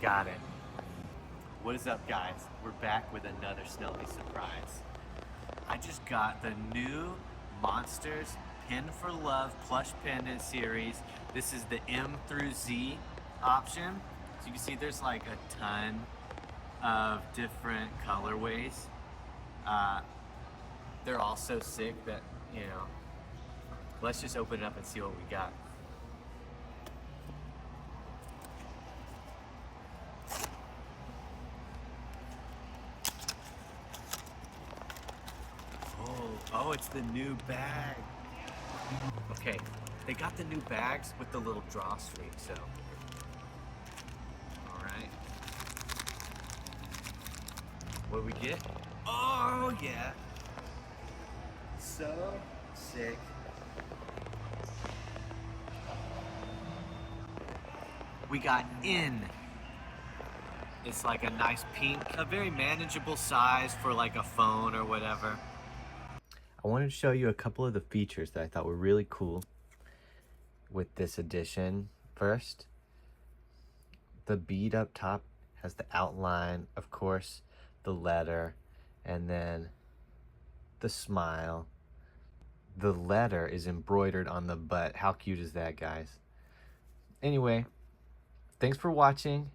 Got it. What is up, guys? We're back with another Snowy surprise. I just got the new Monsters Pin for Love plush pendant series. This is the M through Z option. So you can see there's like a ton of different colorways. Uh, they're all so sick that, let's just open it up and see what we got. Oh, it's the new bag. Okay, they got the new bags with the little drawstring, so. All right. What do we get? Oh, yeah. So sick. We got In. It's like a nice pink, a very manageable size for like a phone or whatever. I wanted to show you a couple of the features that I thought were really cool with this edition. First, the bead up top has the outline, of course, the letter, and then the smile. The letter is embroidered on the butt. How cute is that, guys? Anyway, thanks for watching.